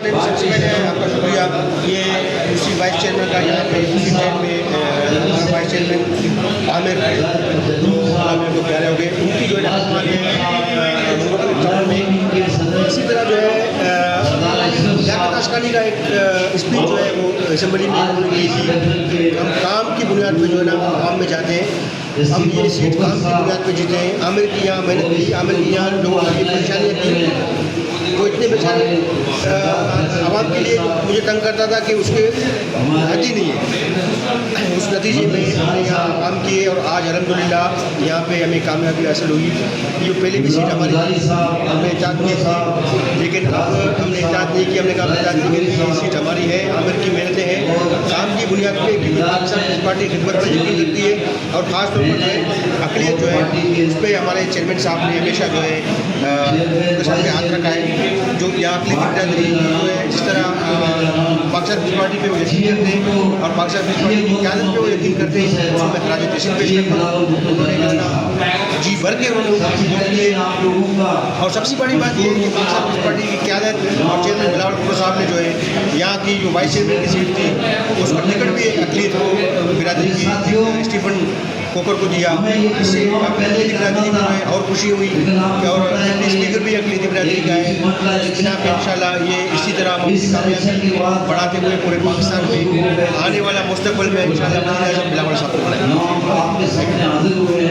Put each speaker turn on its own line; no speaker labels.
सबसे पहले आपका शुक्रिया। ये उसी वाइस चेयरमैन का यहाँ पे उसी टाइम में हमारा वाइस चेयरमैन आमिर जो मेरे को प्यारे हो गए, उनकी जो है टाउन में इसी तरह जो है लियाकत अशकानी का एक स्पीच जो है वो असेंबली में उन्होंने की थी। हम काम की बुनियाद पर जो है ना काम में जाते हैं, हम ये सीट काम की बुनियाद पर जीते हैं। आमिर की यहाँ मेहनत की, आमिर की यहाँ लोगों की परेशानियाँ थी, वो इतने बेचारे आवाम के लिए मुझे तंग करता था कि उसके हद ही नहीं है। उस नतीजे में हमने यहाँ काम किए और आज अल्हम्दुलिल्लाह यहाँ पे हमें कामयाबी हासिल हुई। ये पहले भी सीट हमारी थी, हमने इजाज़त की थी, लेकिन अब हमने इजाज़त नहीं की। हमने कहा इजाज़त नहीं की, ये सीट हमारी है, आमिर की मेहनतें हैं, काम की बुनियाद पर पाकिस्तान पार्टी खिदमत पर यकीन रखती है। और ख़ास तौर पर जो है अक़लियत जो है उस पर हमारे चेयरमैन साहब ने हमेशा जो है उनके सामने हाथ रखा है। जो यहाँ अक़लियती बिरादरी जो है जिस तरह पाकिस्तान पीपल्स पार्टी पे वो यकीन करते हैं और पाकिस्तान पीपल्स पार्टी की क़यादत पे वो यकीन करते हैं, उसको मैं खराज तहसीन पेश करता हूँ। उन्होंने जी भर के उन्होंने और सबसे बड़ी बात ये है कि पाकिस्तान पीपल्स पार्टी की क़यादत और चेयरमैन बिलावल भुट्टो साहब ने जो है यहाँ की जो वाइस चेयरमैन की सीट थी उसका टिकट भी अक़लियत को बिरादरी की स्टीफन कोकर को दिया। इससे अक़लियती बिरादरी को और खुशी हुई और स्पीकर भी अक़लियती बिरादरी का है। बिना पे इंशाल्लाह ये इसी तरह कामयाबी बढ़ाते हुए पूरे पाकिस्तान में आने वाला मुस्तक़बिल में इंशाल्लाह बिलावल साहब को बनाएंगे।